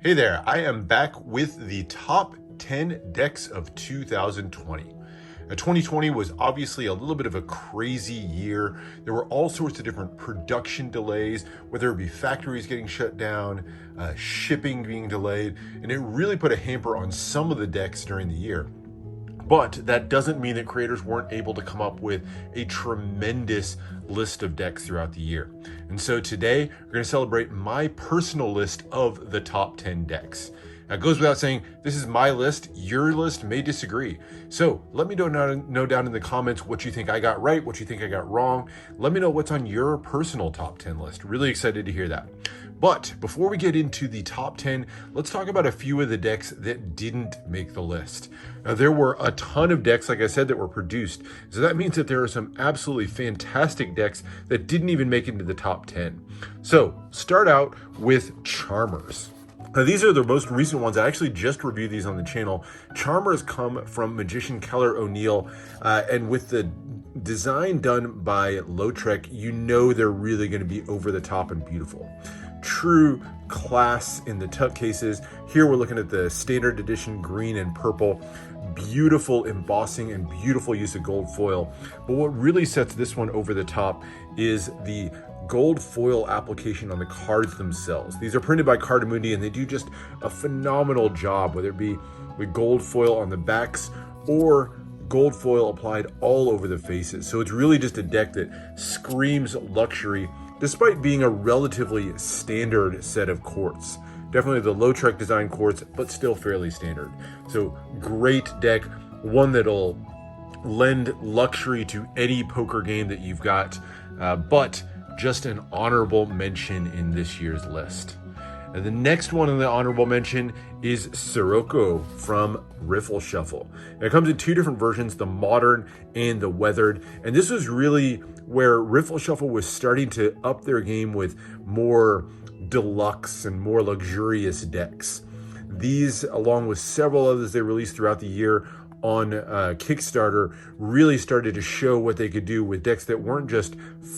Hey there, I am back with the top 10 decks of 2020. Now, 2020 was obviously a little bit of a crazy year. There were all sorts of different production delays, whether it be factories getting shut down, shipping being delayed, and it really put a hamper on some of the decks during the year. But that doesn't mean that creators weren't able to come up with a tremendous list of decks throughout the year. And so today, we're going to celebrate my personal list of the top 10 decks. Now, it goes without saying, this is my list. Your list may disagree. So let me know down in the comments what you think I got right, what you think I got wrong. Let me know what's on your personal top 10 list. Really excited to hear that. But before we get into the top 10, let's talk about a few of the decks that didn't make the list. Now, there were a ton of decks, like I said, that were produced. So that means that there are some absolutely fantastic decks that didn't even make it into the top 10. So start out with Charmers. Now, these are the most recent ones. I actually just reviewed these on the channel. Charmers come from Magician Keller O'Neill, and with the design done by Lautrec, you know they're really going to be over the top and beautiful. True class in the tuck cases. Here we're looking at the standard edition green and purple. Beautiful embossing and beautiful use of gold foil. But what really sets this one over the top is the gold foil application on the cards themselves. These are printed by Cardamundi and they do just a phenomenal job, whether it be with gold foil on the backs or gold foil applied all over the faces. So it's really just a deck that screams luxury despite being a relatively standard set of quartz. Definitely the Lautrec design quartz, but still fairly standard. So great deck, one that'll lend luxury to any poker game that you've got, but just an honorable mention in this year's list. And the next one in the honorable mention is Sirocco from Riffle Shuffle. It comes in two different versions, the modern and the weathered. And this was really where Riffle Shuffle was starting to up their game with more deluxe and more luxurious decks. These, along with several others they released throughout the year on Kickstarter, really started to show what they could do with decks that weren't just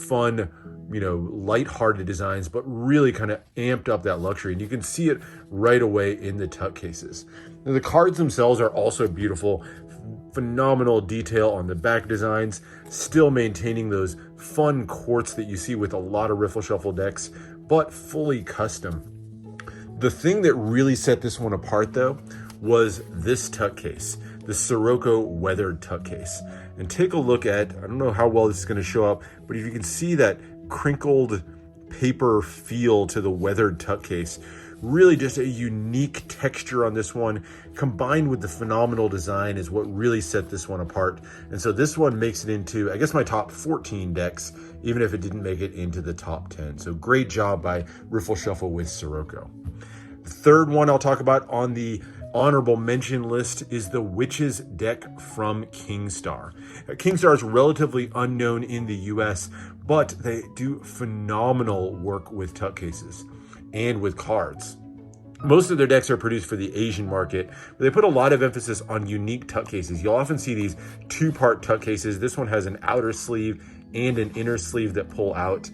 fun, lighthearted designs, but really kind of amped up that luxury. And you can see it right away in the tuck cases. Now, the cards themselves are also beautiful. Phenomenal detail on the back designs, still maintaining those fun quartz that you see with a lot of Riffle Shuffle decks, but fully custom. The thing that really set this one apart, though, was this tuck case, the Sirocco weathered tuck case. And take a look at, I don't know how well this is going to show up, but if you can see that crinkled paper feel to the weathered tuck case, really just a unique texture on this one combined with the phenomenal design is what really set this one apart. And so this one makes it into, I guess, my top 14 decks, even if it didn't make it into the top 10. So great job by Riffle Shuffle with Sirocco. The third one I'll talk about on the honorable mention list is the Witches deck from Kingstar. Kingstar is relatively unknown in the US, but they do phenomenal work with tuck cases and with cards. Most of their decks are produced for the Asian market, but they put a lot of emphasis on unique tuck cases. You'll often see these two-part tuck cases. This one has an outer sleeve and an inner sleeve that pull out.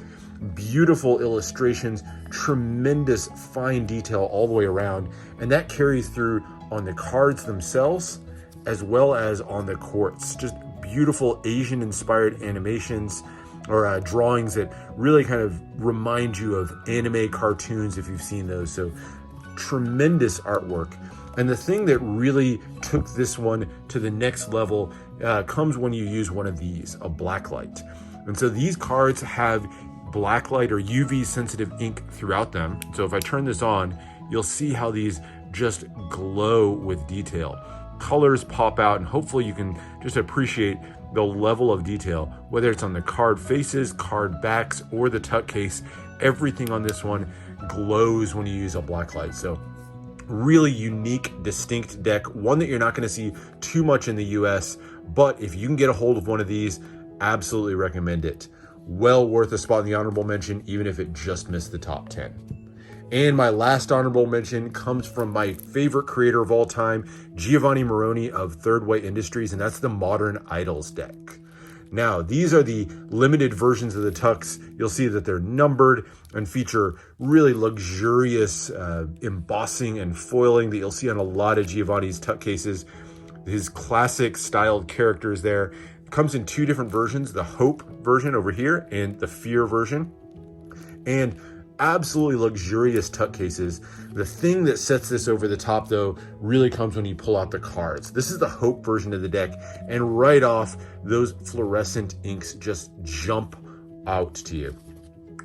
Beautiful illustrations, tremendous fine detail all the way around, and that carries through on the cards themselves as well as on the quartz. Just beautiful Asian inspired animations or drawings that really kind of remind you of anime cartoons if you've seen those. So tremendous artwork. And the thing that really took this one to the next level comes when you use one of these, a blacklight. And so these cards have blacklight or UV sensitive ink throughout them. So if I turn this on, you'll see how these just glow with detail. Colors pop out, and hopefully you can just appreciate the level of detail, whether it's on the card faces, card backs, or the tuck case. Everything on this one glows when you use a blacklight. So really unique, distinct deck, one that you're not going to see too much in the US, but if you can get a hold of one of these, absolutely recommend it. Well worth a spot in the honorable mention, even if it just missed the top 10. And my last honorable mention comes from my favorite creator of all time, Giovanni Moroni of Third Way Industries, and that's the Modern Idols deck. Now, these are the limited versions of the tucks. You'll see that they're numbered and feature really luxurious embossing and foiling that you'll see on a lot of Giovanni's tuck cases. His classic styled characters there. It comes in two different versions, the Hope version over here and the Fear version. And absolutely luxurious tuck cases. The thing that sets this over the top though really comes when you pull out the cards. This is the Hope version of the deck, and right off those fluorescent inks just jump out to you.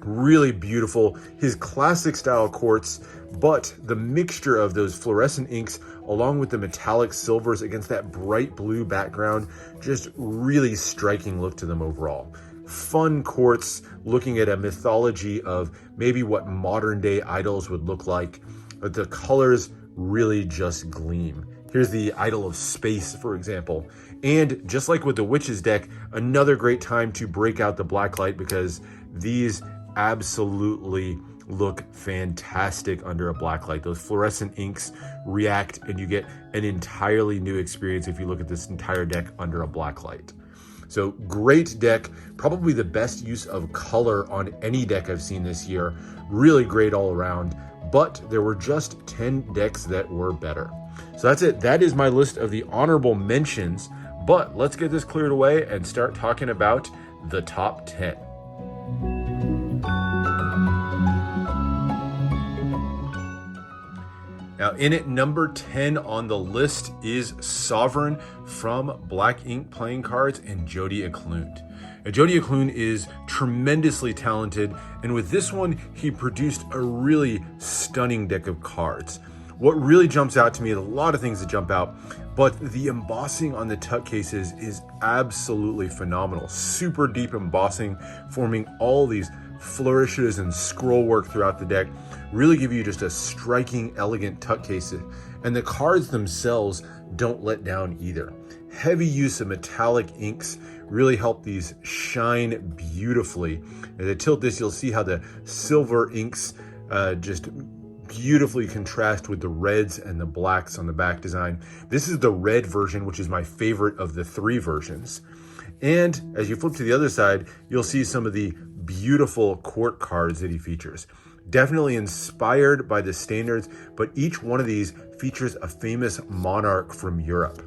Really beautiful, his classic style quartz, but the mixture of those fluorescent inks along with the metallic silvers against that bright blue background, just really striking look to them overall. Fun quartz, looking at a mythology of maybe what modern day idols would look like, but the colors really just gleam. Here's the Idol of Space, for example. And just like with the Witches deck, another great time to break out the blacklight because these absolutely look fantastic under a blacklight. Those fluorescent inks react and you get an entirely new experience if you look at this entire deck under a blacklight. So great deck, probably the best use of color on any deck I've seen this year. Really great all around, but there were just 10 decks that were better. So that's it. That is my list of the honorable mentions, but let's get this cleared away and start talking about the top 10. Now in at number 10 on the list is Sovereign from Black Ink Playing Cards and Jody Eklund. Now, Jody Eklund is tremendously talented, and with this one, he produced a really stunning deck of cards. What really jumps out to me, a lot of things that jump out, but the embossing on the tuck cases is absolutely phenomenal. Super deep embossing, forming all these flourishes and scroll work throughout the deck really give you just a striking, elegant tuck case. And the cards themselves don't let down either. Heavy use of metallic inks really help these shine beautifully. As I tilt this, you'll see how the silver inks just beautifully contrast with the reds and the blacks on the back design. This is the red version, which is my favorite of the three versions. And as you flip to the other side, you'll see some of the beautiful court cards that he features. Definitely inspired by the standards, but each one of these features a famous monarch from Europe.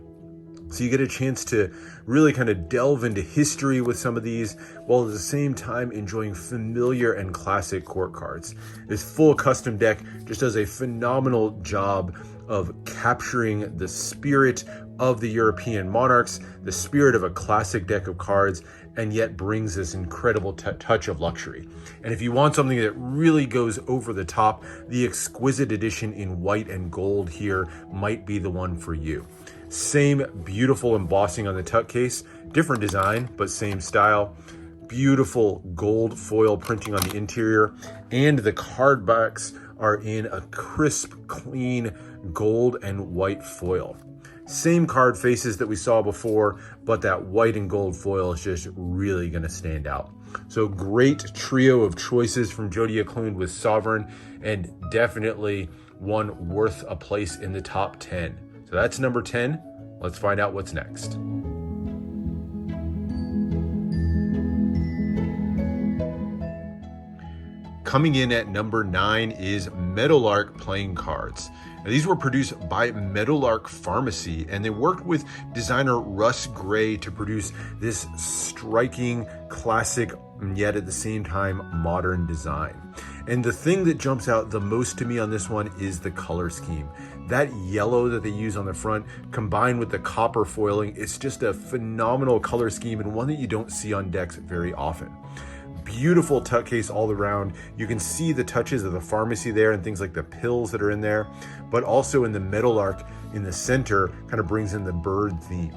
So you get a chance to really kind of delve into history with some of these, while at the same time enjoying familiar and classic court cards. This full custom deck just does a phenomenal job of capturing the spirit of the European monarchs, the spirit of a classic deck of cards, and yet brings this incredible touch of luxury. And if you want something that really goes over the top, the exquisite edition in white and gold here might be the one for you. Same beautiful embossing on the tuck case, different design, but same style. Beautiful gold foil printing on the interior, and the card backs are in a crisp, clean gold and white foil. Same card faces that we saw before, but that white and gold foil is just really going to stand out. So great trio of choices from Jody Eklund with Sovereign, and definitely one worth a place in the top 10. So that's number 10. Let's find out what's next. Coming in at number 9 is Meadowlark Playing Cards. Now, these were produced by Meadowlark Pharmacy, and they worked with designer Russ Gray to produce this striking, classic, and yet at the same time modern design. And the thing that jumps out the most to me on this one is the color scheme. That yellow that they use on the front combined with the copper foiling, it's just a phenomenal color scheme and one that you don't see on decks very often. Beautiful tuck case all around. You can see the touches of the pharmacy there and things like the pills that are in there, but also in the Meadowlark in the center kind of brings in the bird theme.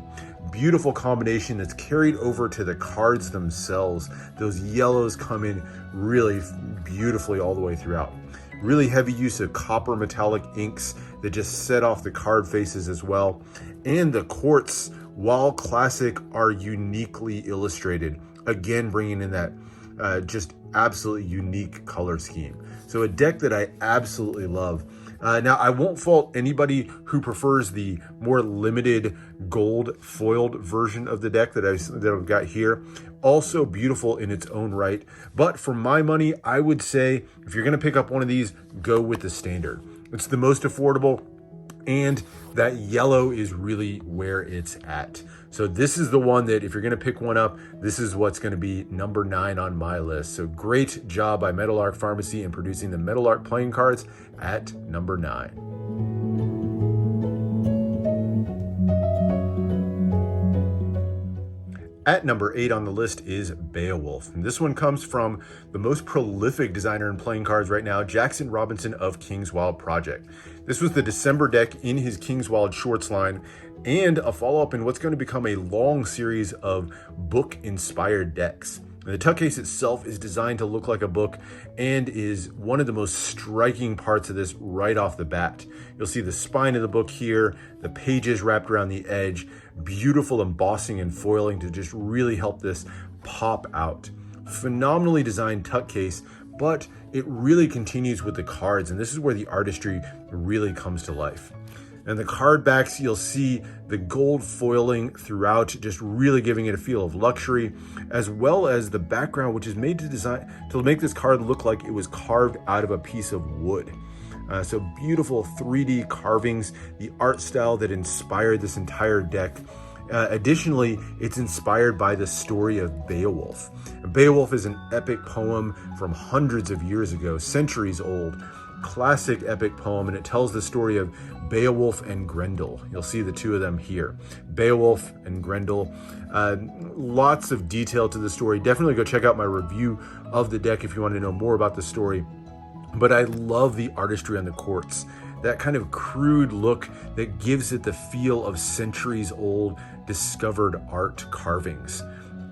Beautiful combination that's carried over to the cards themselves. Those yellows come in really beautifully all the way throughout. Really heavy use of copper metallic inks that just set off the card faces as well. And the quartz, while classic, are uniquely illustrated. Again, bringing in that just absolutely unique color scheme. So a deck that I absolutely love. Now, I won't fault anybody who prefers the more limited gold foiled version of the deck that I've got here. Also beautiful in its own right. But for my money, I would say if you're going to pick up one of these, go with the standard. It's the most affordable, and that yellow is really where it's at. So this is the one that if you're going to pick one up, this is what's going to be number 9 on my list. So great job by Meadowlark Pharmacy in producing the Meadowlark playing cards at number 9. At number 8 on the list is Beowulf. And this one comes from the most prolific designer in playing cards right now, Jackson Robinson of Kingswild Project. This was the December deck in his Kingswild Shorts line, and a follow-up in what's going to become a long series of book-inspired decks. The tuck case itself is designed to look like a book and is one of the most striking parts of this right off the bat. You'll see the spine of the book here, the pages wrapped around the edge, beautiful embossing and foiling to just really help this pop out. Phenomenally designed tuck case, but it really continues with the cards, and this is where the artistry really comes to life. And the card backs, you'll see the gold foiling throughout, just really giving it a feel of luxury, as well as the background, which is made to make this card look like it was carved out of a piece of wood. So beautiful 3D carvings, the art style that inspired this entire deck. Additionally, it's inspired by the story of Beowulf. Beowulf is an epic poem from hundreds of years ago, centuries old, classic epic poem, and it tells the story of Beowulf and Grendel. You'll see the two of them here. Beowulf and Grendel. Lots of detail to the story. Definitely go check out my review of the deck if you want to know more about the story. But I love the artistry on the quartz. That kind of crude look that gives it the feel of centuries old discovered art carvings.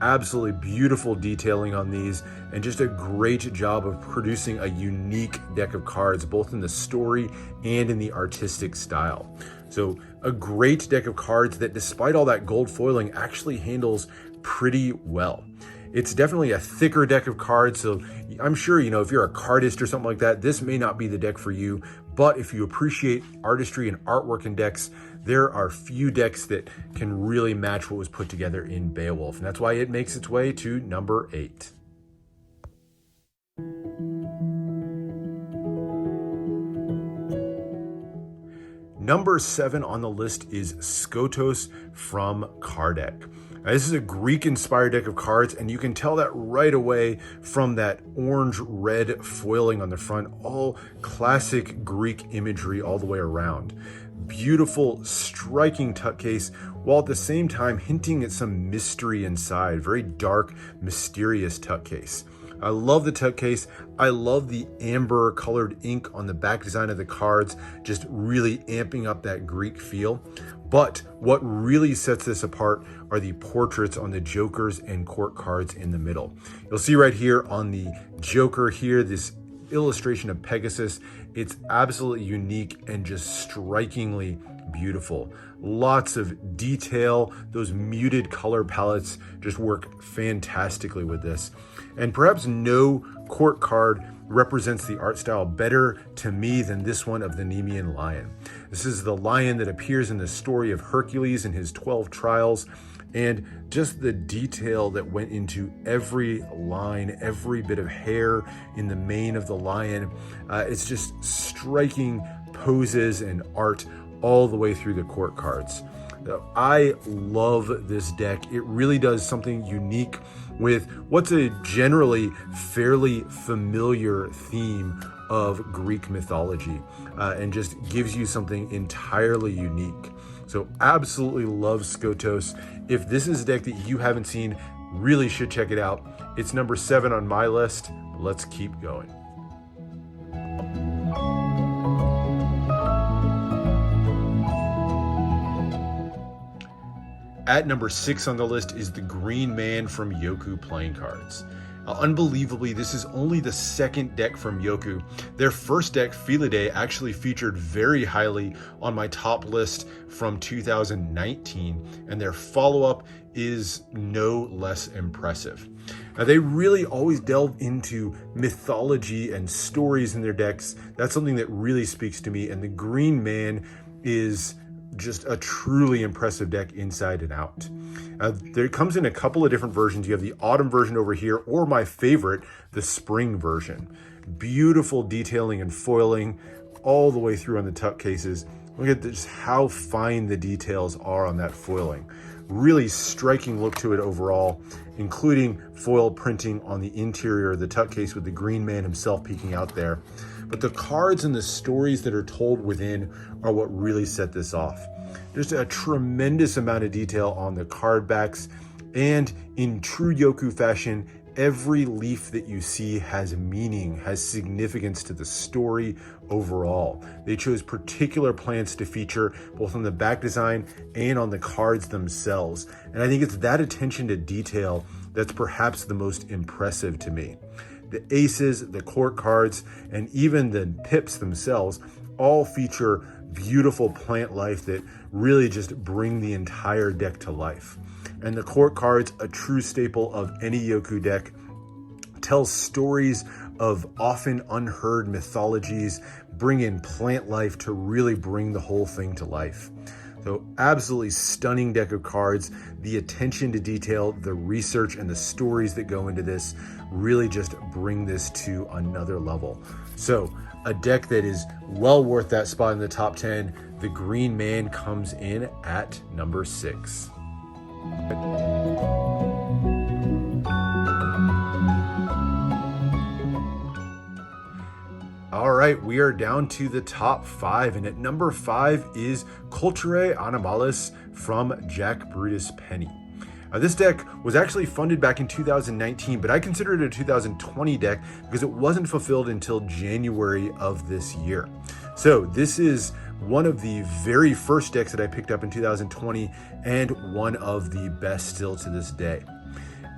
Absolutely beautiful detailing on these, and just a great job of producing a unique deck of cards, both in the story and in the artistic style. So a great deck of cards that, despite all that gold foiling, actually handles pretty well. It's definitely a thicker deck of cards, so I'm sure, if you're a cardist or something like that, this may not be the deck for you. But if you appreciate artistry and artwork in decks, there are few decks that can really match what was put together in Beowulf. And that's why it makes its way to number 8. Number 7 on the list is Skotos from Kardec. Now, this is a Greek-inspired deck of cards, and you can tell that right away from that orange-red foiling on the front, all classic Greek imagery all the way around. Beautiful, striking tuck case, while at the same time hinting at some mystery inside. Very dark, mysterious tuck case. I love the tuck case. I love the amber colored ink on the back design of the cards, just really amping up that Greek feel. But what really sets this apart are the portraits on the jokers and court cards in the middle. You'll see right here on the joker here, this illustration of Pegasus. It's absolutely unique and just strikingly beautiful. Lots of detail. Those muted color palettes just work fantastically with this. And perhaps no court card represents the art style better to me than this one of the Nemean lion. This is the lion that appears in the story of Hercules and his 12 trials, and just the detail that went into every line, every bit of hair in the mane of the lion. It's just striking poses and art all the way through the court cards. I love this deck. It really does something unique with what's a generally fairly familiar theme of Greek mythology, and just gives you something entirely unique. So absolutely love Skotos. If this is a deck that you haven't seen, really should check it out. It's number 7 on my list. Let's keep going. At number 6 on the list is the Green Man from Yoku playing cards. Unbelievably, this is only the second deck from Yoku. Their first deck, Felidae, actually featured very highly on my top list from 2019, and their follow-up is no less impressive. Now, they really always delve into mythology and stories in their decks. That's something that really speaks to me, and the Green Man is just a truly impressive deck inside and out. There comes in a couple of different versions. You have the autumn version over here, or my favorite, the spring version. Beautiful detailing and foiling all the way through on the tuck cases. Look at just how fine the details are on that foiling. Really striking look to it overall, including foil printing on the interior of the tuck case with the Green Man himself peeking out there. But the cards and the stories that are told within are what really set this off. Just a tremendous amount of detail on the card backs, and in true Yoku fashion, every leaf that you see has meaning, has significance to the story overall. They chose particular plants to feature both on the back design and on the cards themselves. And I think it's that attention to detail that's perhaps the most impressive to me. The aces, the court cards, and even the pips themselves all feature beautiful plant life that really just bring the entire deck to life. And the court cards, a true staple of any Yoku deck, tells stories of often unheard mythologies, bring in plant life to really bring the whole thing to life. So absolutely stunning deck of cards. The attention to detail, the research, and the stories that go into this really just bring this to another level. So a deck that is well worth that spot in the top 10. The Green Man comes in at number 6. All right, we are down to the top 5, and at number 5 is Culture Animalis from Jack Brutus Penny. This deck was actually funded back in 2019, but I consider it a 2020 deck because it wasn't fulfilled until January of this year. So this is one of the very first decks that I picked up in 2020, and one of the best still to this day.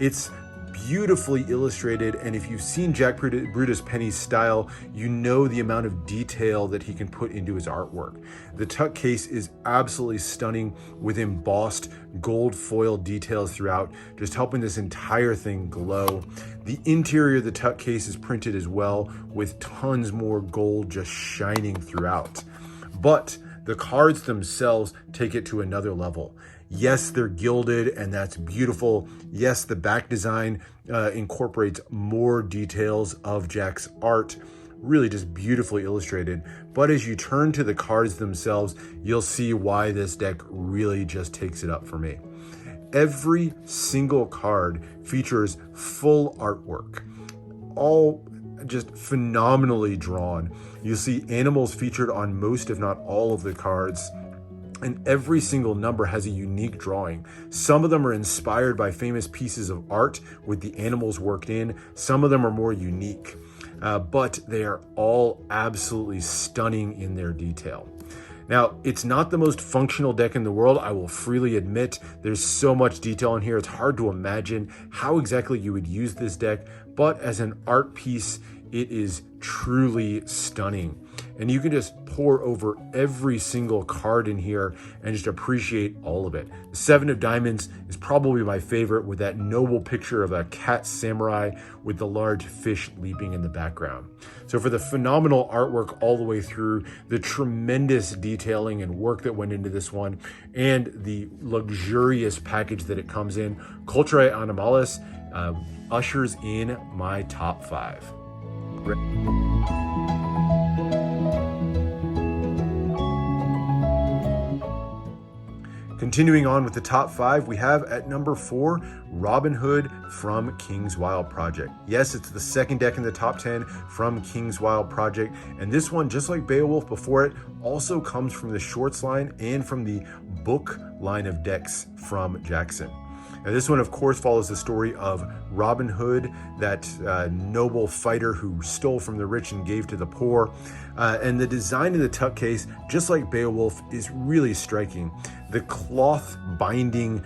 It's beautifully illustrated, and if you've seen Jack Brutus Penny's style, you know the amount of detail that he can put into his artwork. The tuck case is absolutely stunning with embossed gold foil details throughout, just helping this entire thing glow. The interior of the tuck case is printed as well, with tons more gold just shining throughout. But the cards themselves take it to another level. Yes, they're gilded, and that's beautiful. Yes, the back design incorporates more details of Jack's art, really just beautifully illustrated. But as you turn to the cards themselves, you'll see why this deck really just takes it up for me. Every single card features full artwork, all just phenomenally drawn. You'll see animals featured on most, if not all, of the cards. And every single number has a unique drawing. Some of them are inspired by famous pieces of art with the animals worked in. Some of them are more unique, but they are all absolutely stunning in their detail. Now, it's not the most functional deck in the world, I will freely admit. There's so much detail in here, it's hard to imagine how exactly you would use this deck, but as an art piece, it is truly stunning. And you can just pour over every single card in here and just appreciate all of it. The 7 of Diamonds is probably my favorite, with that noble picture of a cat samurai with the large fish leaping in the background. So for the phenomenal artwork all the way through, the tremendous detailing and work that went into this one, and the luxurious package that it comes in, Culture Animalis ushers in my top 5. Continuing on with the top 5, we have at number 4, Robin Hood from King's Wild Project. Yes, it's the second deck in the top 10 from King's Wild Project, and this one, just like Beowulf before it, also comes from the shorts line and from the book line of decks from Jackson. Now, this one, of course, follows the story of Robin Hood, that noble fighter who stole from the rich and gave to the poor. And the design of the tuck case, just like Beowulf, is really striking. The cloth binding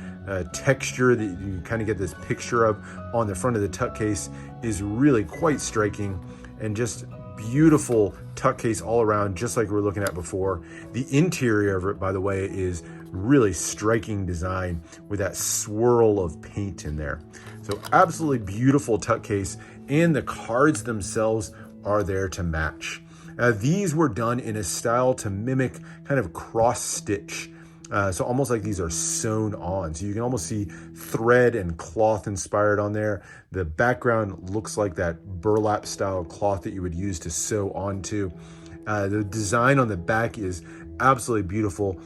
texture that you kind of get this picture of on the front of the tuck case is really quite striking, and just beautiful tuck case all around, just like we were looking at before. The interior of it, by the way, is really striking design with that swirl of paint in there. So absolutely beautiful tuck case, and the cards themselves are there to match. These were done in a style to mimic kind of cross stitch. So almost like these are sewn on. So you can almost see thread and cloth inspired on there. The background looks like that burlap style cloth that you would use to sew onto. The design on the back is absolutely beautiful.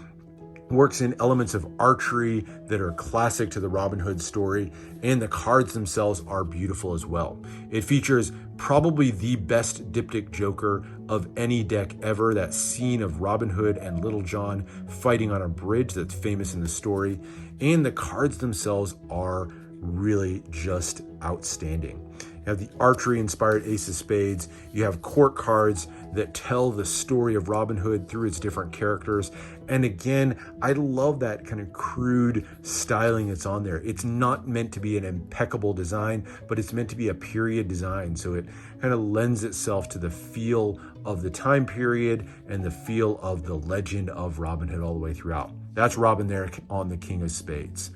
Works in elements of archery that are classic to the Robin Hood story, and the cards themselves are beautiful as well. It features probably the best diptych joker of any deck ever, that scene of Robin Hood and Little John fighting on a bridge that's famous in the story, and the cards themselves are really just outstanding. You have the archery-inspired Ace of Spades. You have court cards that tell the story of Robin Hood through its different characters. And again, I love that kind of crude styling that's on there. It's not meant to be an impeccable design, but it's meant to be a period design. So it kind of lends itself to the feel of the time period and the feel of the legend of Robin Hood all the way throughout. That's Robin there on the King of Spades.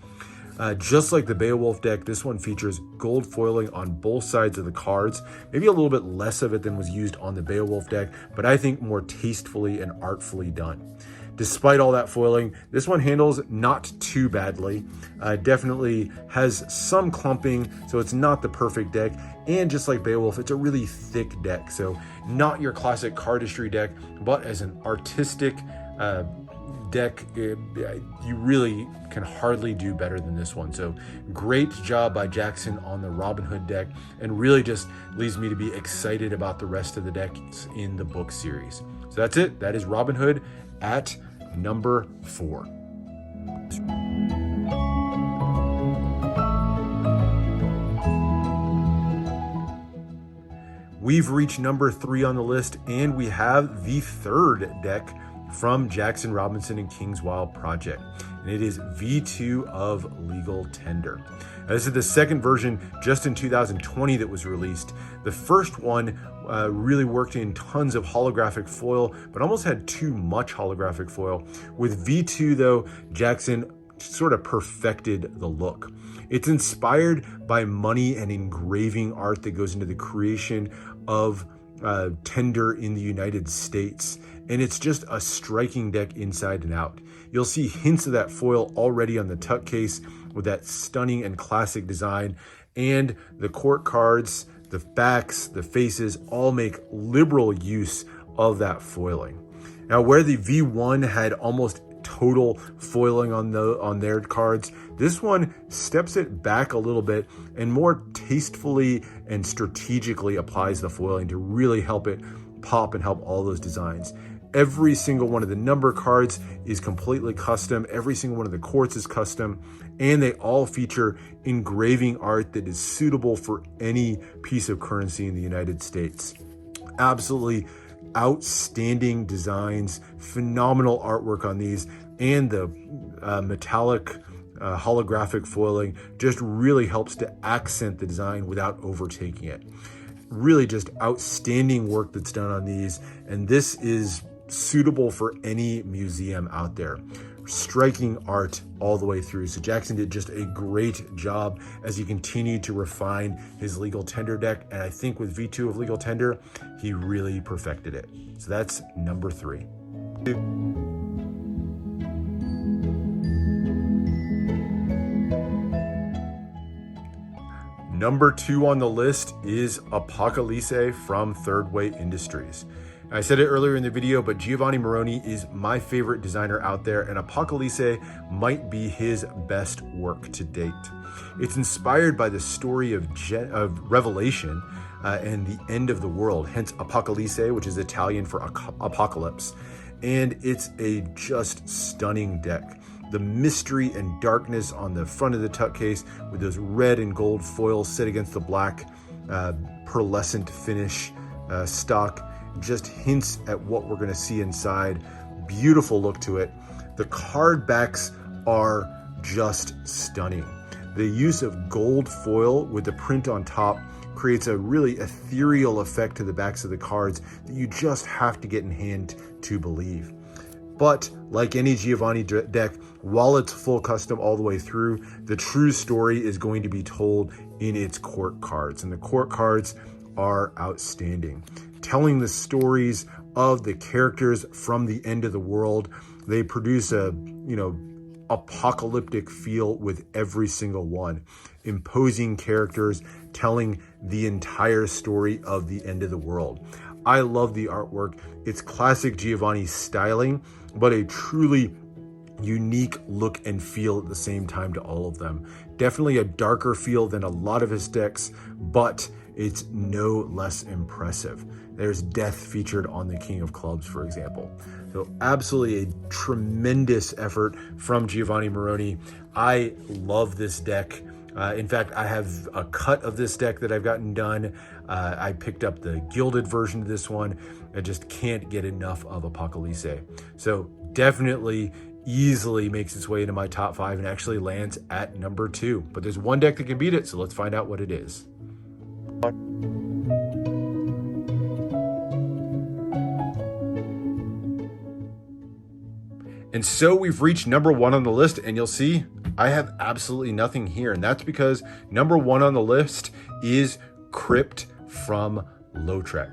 Just like the Beowulf deck, this one features gold foiling on both sides of the cards. Maybe a little bit less of it than was used on the Beowulf deck, but I think more tastefully and artfully done. Despite all that foiling, this one handles not too badly. Definitely has some clumping, so it's not the perfect deck. And just like Beowulf, it's a really thick deck. So not your classic cardistry deck, but as an artistic deck, you really can hardly do better than this one. So great job by Jackson on the Robin Hood deck, and really just leaves me to be excited about the rest of the decks in the book series. So that's it. That is Robin Hood at number 4. We've reached number 3 on the list, and we have the third deck from Jackson Robinson and Kingswild Project, and it is V2 of Legal Tender. Now, this is the second version just in 2020 that was released. The first one really worked in tons of holographic foil, but almost had too much holographic foil. With V2 though, Jackson sort of perfected the look. It's inspired by money and engraving art that goes into the creation of Tender in the United States, and it's just a striking deck inside and out. You'll see hints of that foil already on the tuck case with that stunning and classic design, and the court cards, the backs, the faces all make liberal use of that foiling. Now, where the V1 had almost total foiling on their cards, this one steps it back a little bit and more tastefully and strategically applies the foiling to really help it pop and help all those designs. Every single one of the number cards is completely custom. Every single one of the courts is custom, and they all feature engraving art that is suitable for any piece of currency in the United States. Absolutely outstanding designs, phenomenal artwork on these, and the metallic holographic foiling just really helps to accent the design without overtaking it. Really just outstanding work that's done on these, and this is suitable for any museum out there. Striking art all the way through. So Jackson did just a great job as he continued to refine his Legal Tender deck, and I think with V2 of Legal Tender, he really perfected it. So that's number 3. Number 2 on the list is Apocalypse from Third Way Industries. I said it earlier in the video, but Giovanni Moroni is my favorite designer out there, and Apocalypse might be his best work to date. It's inspired by the story of Revelation and the end of the world, hence Apocalypse, which is Italian for apocalypse. And it's a just stunning deck. the mystery and darkness on the front of the tuck case with those red and gold foils set against the black pearlescent finish stock just hints at what we're going to see inside. Beautiful look to it. The card backs are just stunning. The use of gold foil with the print on top creates a really ethereal effect to the backs of the cards that you just have to get in hand to believe. But like any Giovanni deck, while it's full custom all the way through, the true story is going to be told in its court cards. And the court cards are outstanding. Telling the stories of the characters from the end of the world, they produce a, apocalyptic feel with every single one. Imposing characters telling the entire story of the end of the world. I love the artwork. It's classic Giovanni styling, but a truly unique look and feel at the same time to all of them. Definitely a darker feel than a lot of his decks, but it's no less impressive. There's death featured on the King of Clubs, for example. So absolutely a tremendous effort from Giovanni Moroni. I love this deck. In fact, I have a cut of this deck that I've gotten done. I picked up the gilded version of this one. I just can't get enough of Apocalypse. So definitely easily makes its way into my top 5 and actually lands at number 2. But there's one deck that can beat it, so let's find out what it is. And so we've reached number 1 on the list, and you'll see I have absolutely nothing here. And that's because number 1 on the list is Crypt from Lautrec.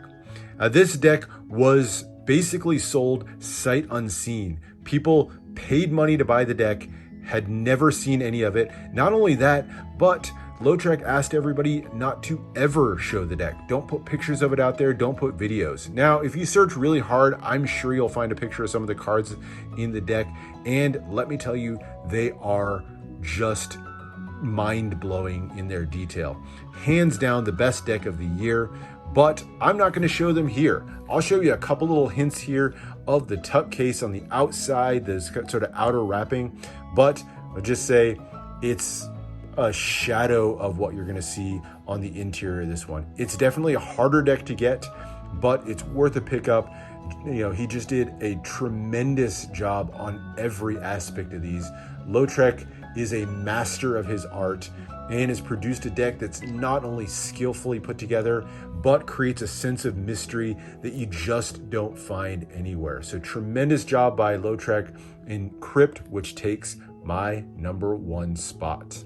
This deck was basically sold sight unseen. People paid money to buy the deck, had never seen any of it. Not only that, but Lautrec asked everybody not to ever show the deck. Don't put pictures of it out there. Don't put videos. Now, if you search really hard, I'm sure you'll find a picture of some of the cards in the deck. And let me tell you, they are just mind-blowing in their detail. Hands down, the best deck of the year. But I'm not going to show them here. I'll show you a couple little hints here of the tuck case on the outside, the sort of outer wrapping. But I'll just say it's a shadow of what you're going to see on the interior of this one. It's definitely a harder deck to get, but it's worth a pickup. He just did a tremendous job on every aspect of these. Lautrec is a master of his art and has produced a deck that's not only skillfully put together, but creates a sense of mystery that you just don't find anywhere. So tremendous job by Lautrec in Crypt, which takes my number 1 spot.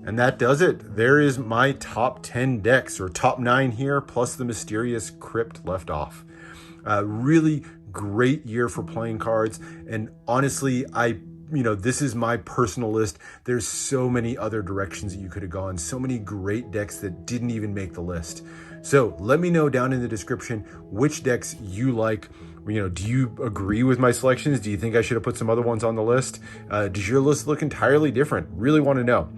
And that does it. There is my top 10 decks, or top 9 here, plus the mysterious Crypt left off. Really great year for playing cards. And honestly, this is my personal list. There's so many other directions that you could have gone, so many great decks that didn't even make the list. So let me know down in the description which decks you like. Do you agree with my selections? Do you think I should have put some other ones on the list? Does your list look entirely different? Really want to know.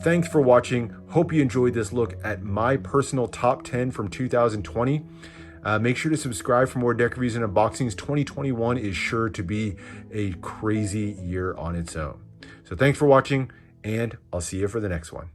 Thanks for watching. Hope you enjoyed this look at my personal top 10 from 2020. Make sure to subscribe for more deck reviews and unboxings. 2021 is sure to be a crazy year on its own. So thanks for watching, and I'll see you for the next one.